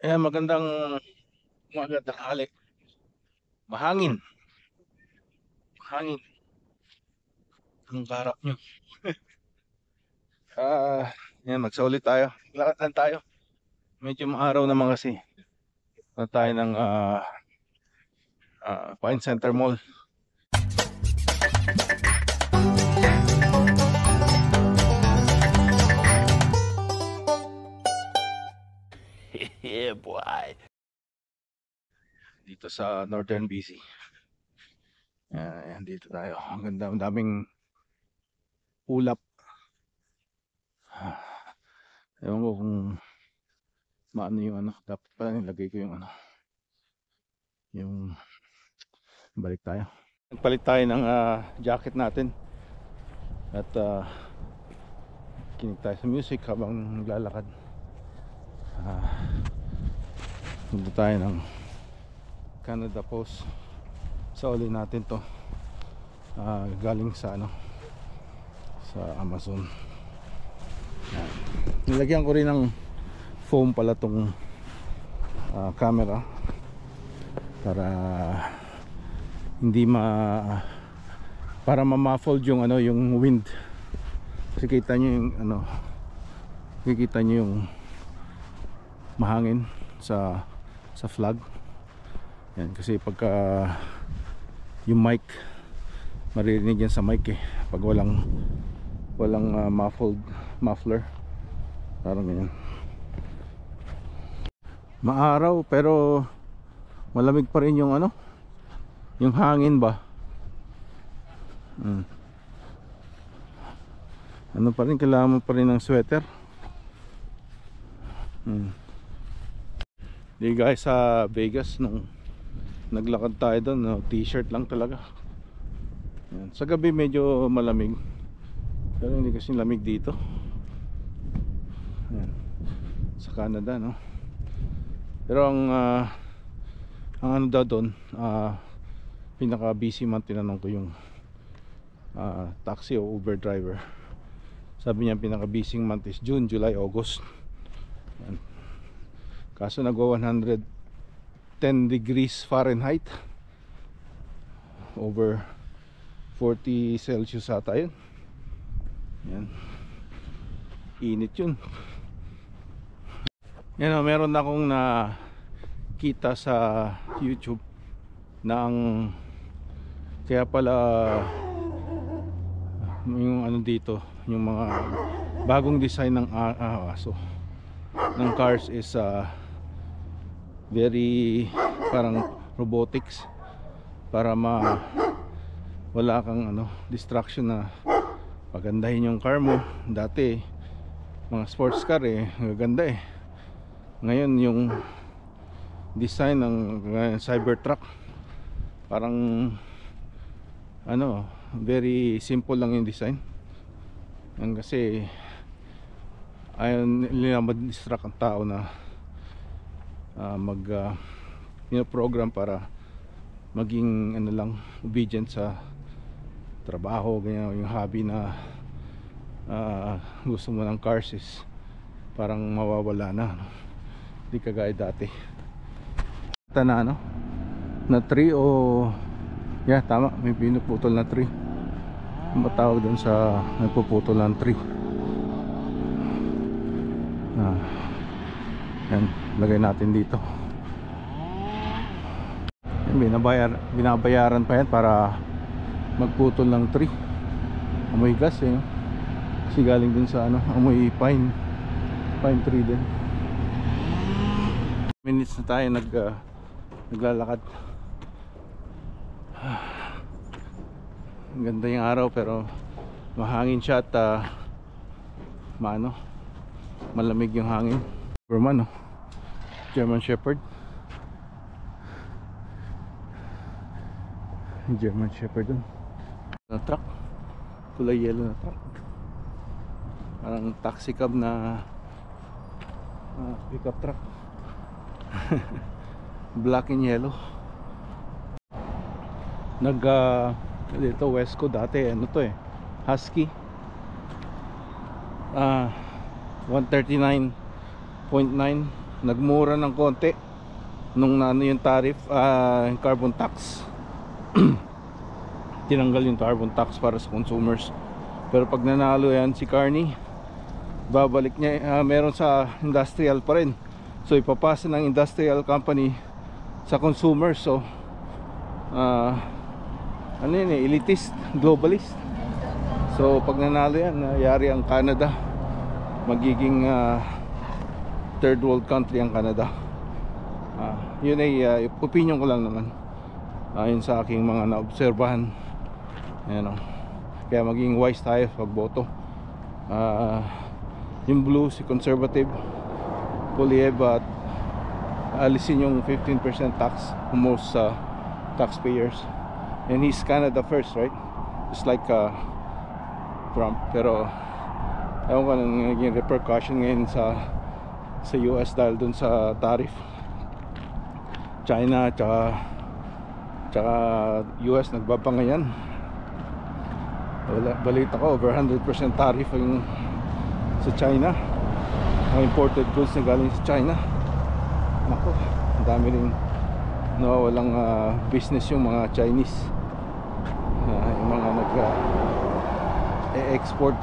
Magandang umaga, tanghali. Mahangin, mahangin ang kaharap nyo. Magsa tayo. Lakad lang tayo. Medyo maaraw naman kasi. Tayo ng Pine Center Mall. Yeah, boy. Dito sa Northern BC. Dito tayo. Ang ganda, ang daming ulap. Ewan ko kung maano yung ano. Dapat pala nilagay ko yung ano. Yung balik tayo. Nagpalit tayo ng jacket natin. At kinig tayo sa music habang naglalakad. Punta tayo ng Canada Post. Sa uli natin to. Galing sa ano, sa Amazon. Nilagyan ko rin ng foam pala tong camera para hindi para ma-muffled yung ano, yung wind. Kasi kita nyo yung ano, kikita nyo yung mahangin sa flag. Yan, kasi pagka yung mic, maririnig yan sa mic pag walang muffler, parang ganyan. Maaraw pero malamig pa rin yung ano, yung hangin ba. Ano pa rin, kailangan mo pa rin ng sweater. Di guys, sa Vegas nung naglakad tayo doon, no, t-shirt lang talaga. Yan. Sa gabi medyo malamig, pero hindi kasi lamig dito. Yan. Sa Canada, no. Pero ang ano daw doon, pinaka busy man, tinanong ko yung taxi o Uber driver. Sabi niya pinaka busy month is June, July, August. Yan. Kaso nagwa 110 degrees Fahrenheit, over 40 Celsius ata yun. Yan, init yun. Yan, meron akong nakita sa YouTube na ang kaya pala yung ano dito, yung mga bagong design ng ng cars is very parang robotics, para wala kang ano, distraction na pagandahin yung car mo. Dati mga sports car gaganda ngayon yung design ng Cybertruck parang ano, very simple lang yung design. Yan, kasi ayaw nila mag-distract ang tao na program para maging ano lang, obedient sa trabaho, ganyan. Yung hobby na gusto mo ng cars is parang mawawala na, no? Hindi kagaya dati. Na ano, na tree o yeah, tama, may pinuputol na tree. Matawag doon sa nagpuputol ng tree. Yan, lagay natin dito. Yan, binabayaran pa yan para magputol ng tree. Amoy gas kasi galing din sa ano, amoy pine tree din. Minutes na tayo naglalakad. Ang ganda yung araw pero mahangin siya at malamig yung hangin. Roman, German Shepherd. German Shepherd dun. Na truck, kulay yellow na truck. Parang taxi cab na pickup truck. Black and yellow. Dito West ko dati ano to Husky. 139.9 nagmura ng konti nung ano yung tariff, yung carbon tax. Tinanggal yung carbon tax para sa consumers. Pero pag nanalo yan si Carney, babalik niya, meron sa industrial pa rin. So ipapasa ng industrial company sa consumers. So ano yun eh, elitist, globalist. So pag nanalo yan, yari ang Canada. Magiging third world country ang Canada. Yun ay opinion ko lang naman, yun sa aking mga naobserbahan. Ayan, kaya maging wise tayo pag boto. Yung blue, si conservative Poilievre, at alisin yung 15% tax on most taxpayers. And he's Canada first, right? Just like Trump. Pero ewan ko nang naging repercussion ngayon sa US dahil dun sa tariff. China tsaka US nagbabangayan. Balita ko over 100% tariff yung sa China, ang imported goods na galing sa China. Nako, ang dami rin nawawalang business yung mga Chinese, yung mga nag-export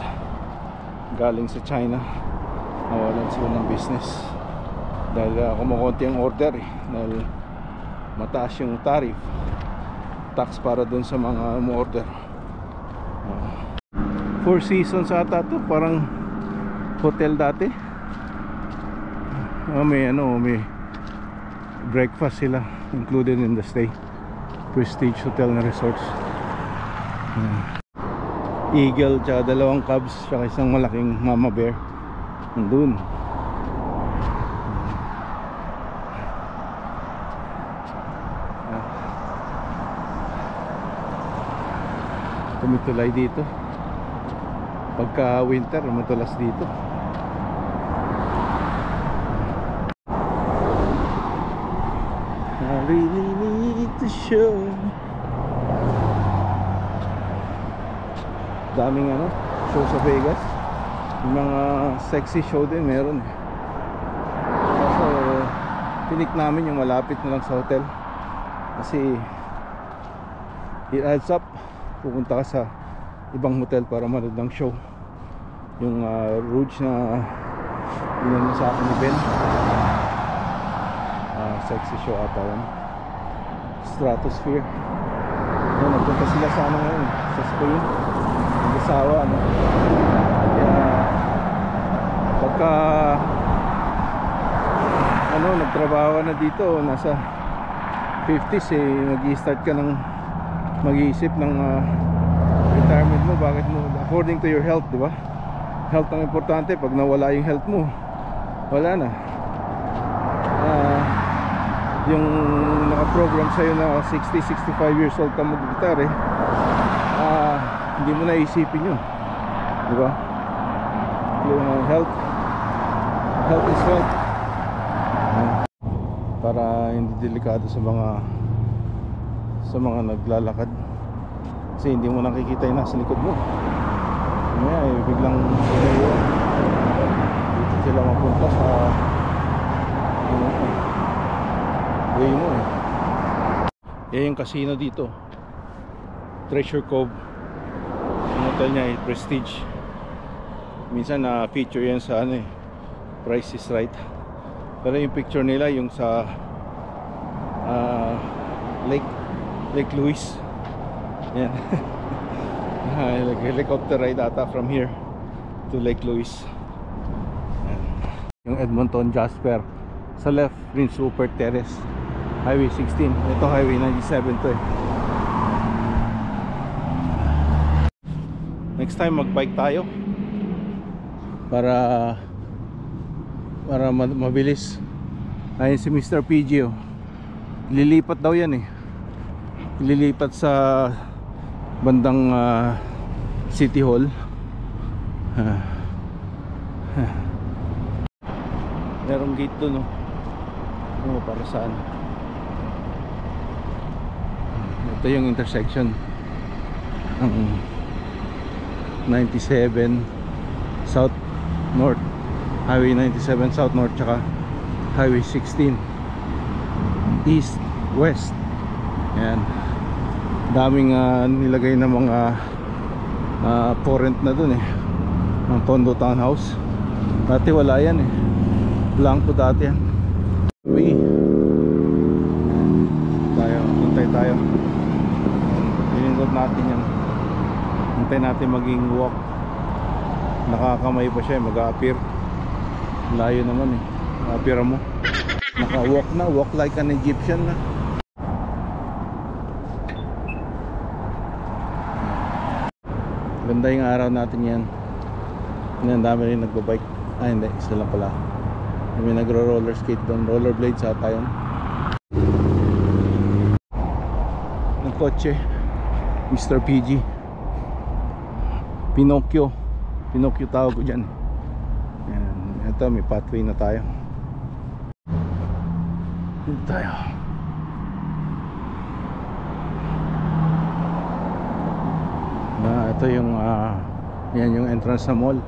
galing sa China. Nawalan sila ng business dahil kumukunti ang order dahil mataas yung tariff tax para dun sa mga umorder. Four Seasons ata to, parang hotel dati. May breakfast sila included in the stay. Prestige hotel na resorts. Eagle tsaka dalawang cubs tsaka isang malaking mama bear nandun. Tumitulay dito pagka winter, matulas dito. I really need to show. Daming show sa Vegas. Yung mga sexy show din meron. So pinik namin yung malapit na lang sa hotel kasi it adds up. Pupunta ka sa ibang hotel para manood ng show. Yung Rouge na yun sa akin ni Ben, sexy show ata yun. Stratosphere. Nagpunta sila sa ngayon, sa Spain, nag-asawa kaya pagka nagtrabaho ka na dito nasa 50s mag-i-start ka ng mag-iisip ng retirement mo. Bakit mo, according to your health, di ba? Health ang importante. Pag nawala yung health mo, wala na. Yung naka-program sa'yo na 60-65 years old ka mag-retire, hindi mo na isipin yun, di ba? Yung health is wealth. Para hindi delikado sa mga naglalakad, kasi hindi mo nakikita yung nasa likod mo. Biglang dito sila mapunta sa way mo yung casino dito, Treasure Cove. Yung hotel niya ay Prestige. Minsan na feature yan sa Price is Right. Pero yung picture nila yung sa Lake Louise. Yan. Helicopter ride ata from here to Lake Louise. Yan. Yung Edmonton Jasper. Sa left, Prince Rupert Terrace, Highway 16. Ito Highway 97 to Next time magbike tayo para mabilis. Ayun si Mr. PG lilipat daw yan lilipat sa bandang City Hall. Merong gate dun para saan. Ito yung intersection ng 97 South North, Highway 97 South North tsaka Highway 16 East West. Ayan, daming nilagay na mga for rent na dun ng condo townhouse. Dati wala yan blanco dati yan. Uwi tayo, hintay tayo, hinindot natin yan, hintay natin maging walk. Nakakamay pa siya, mag-a-appear. Layo naman appear mo, naka-walk na, walk like an Egyptian na. Ganda yung araw natin yan. Ang dami rin nagbabike. Hindi, isa lang pala. May nagro-roller skate doon, rollerblades ata yun. Ng kotse, Mr. PG, Pinocchio tawag ko dyan. Ayan, ito may pathway na tayo. Dito tayo. Ito yung yan yung entrance sa mall.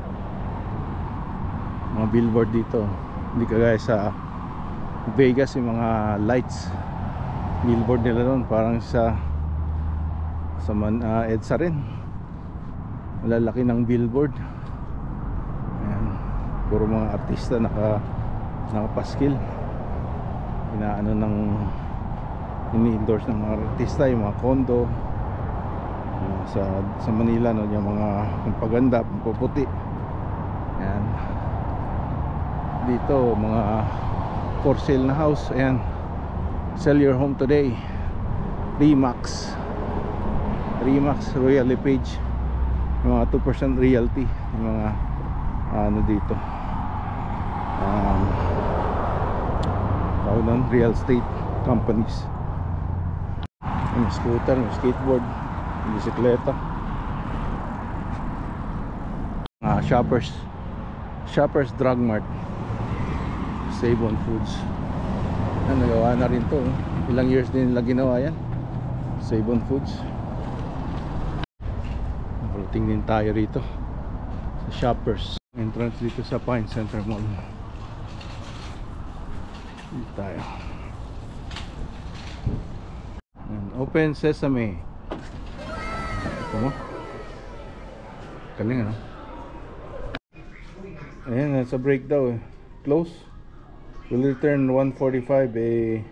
Mga billboard dito. Hindi kagaya sa Vegas, yung mga lights billboard nila doon parang sa EDSA rin. Malalaki ng billboard. Ayan, puro mga artista nakapaskil. Ini-endorse ng mga artista, yung mga condo. Sa Manila yung mga pampaganda, pampuputi. Ayan, dito mga for sale na house. Ayan, sell your home today. Remax Royal LePage, yung mga 2% realty, yung mga dito tawag ng real estate companies. May scooter, may skateboard, bisikleta. Shoppers Drug Mart, Save on Foods. Nagawa na rin to. Ilang years din nila ginawa yan, Save on Foods. Parating din tayo rito sa Shoppers. Entrance dito sa Pine Center Mall. Dito tayo. And open sesame. Ito mo, galing ayan, nasa break daw close. Will return 1:45.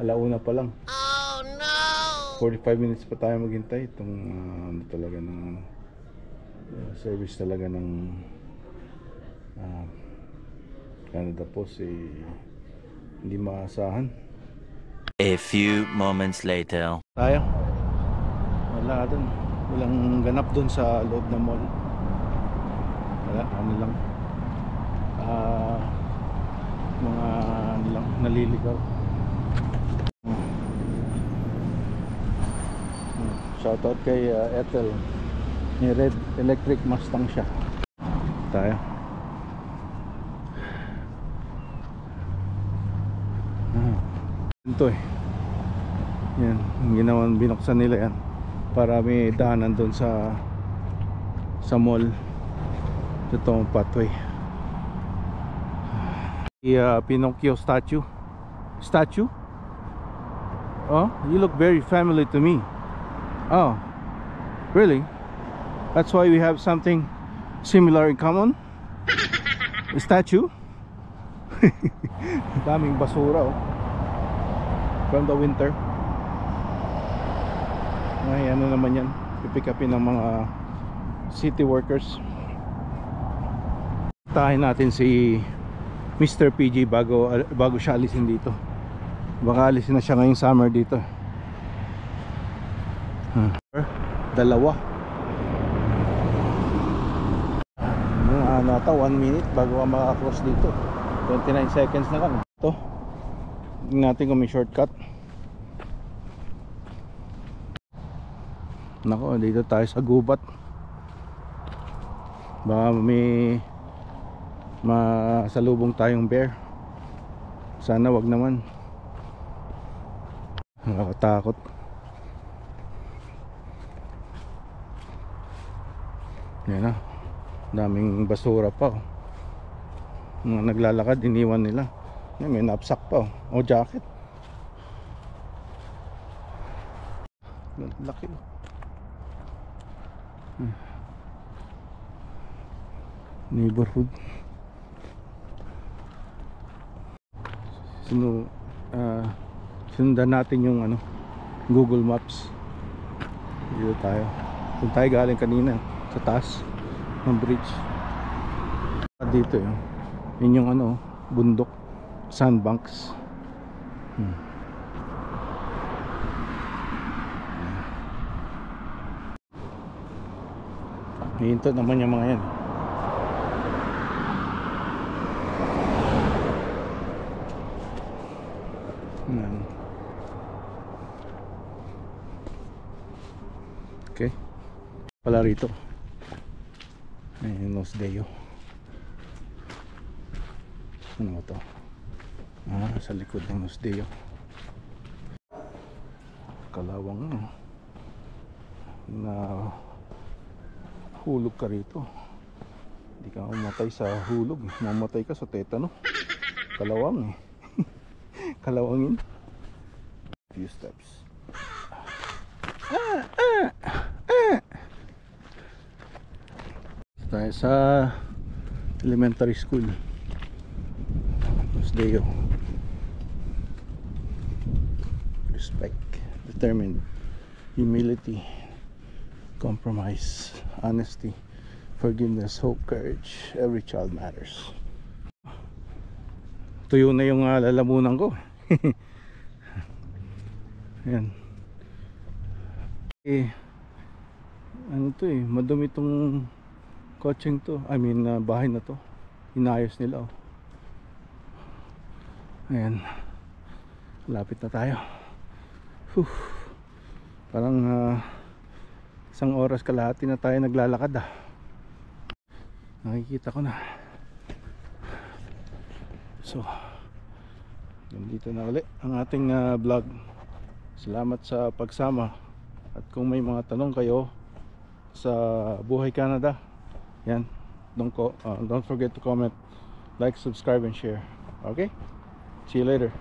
Alauna pa lang. Oh no, 45 minutes pa tayo maghintay. Itong talaga ng service talaga ng Canada Post hindi maasahan. A few moments later. Tayo, wala dun, walang ganap dun sa loob ng mall. Wala, lang mga lang naliligaw. Shoutout kay Ethel, ni Red Electric Mustang siya. Tayo. Ito yan, ginawan, binuksan nila yan para may daanan doon sa mall. Itong pathway. Pinocchio statue. Oh, you look very familiar to me. Oh, really? That's why we have something similar in common. A statue. Daming basura from the winter. Ay, ano naman yan, pipick upin ng mga city workers. Tahin natin si Mr. PG bago siya alisin dito. Baka alisin na siya ngayong summer dito. Dalawa. Nata 1 minute bago ka makakross dito. 29 seconds na lang. Ito, tingnan natin kung may shortcut. Nako, dito tayo sa gubat. Baka may masalubong tayong bear. Sana wag naman. Nakakatakot. Yan na, daming basura pa. Mga naglalakad, iniwan nila. Yan, may knapsack pa oh. O jacket. Laki oh. Neighborhood. Sundan natin yung ano, Google Maps. Dito tayo. Kung tayo galing kanina sa taas ng bridge. Dito yun. Yun yung ano, bundok, sandbanks. Hihinto naman yung mga yan. Yan. Okay. Pala rito. Ayun, Los Deo. Ano ba to? Sa likod ng Los Deo. Kalawang na hulog ka rito. Hindi ka mamatay sa hulog, mamatay ka sa tetano. Kalawang kalawangin. Few steps. Tayo sa elementary school, Los Deo. Respect, determined, humility, compromise, honesty, forgiveness, hope, courage. Every child matters. Tuyo na yung lalamunan ko. Ayan. Ano to madumi tong coaching to. I mean bahay na to. Inayos nila oh. Ayan. Lapit na tayo. Parang isang oras kalahati na tayo naglalakad Nakikita ko na. So nandito na ulit ang ating vlog. Salamat sa pagsama. At kung may mga tanong kayo sa Buhay Canada, yan, don't forget to comment, like, subscribe and share. Okay? See you later.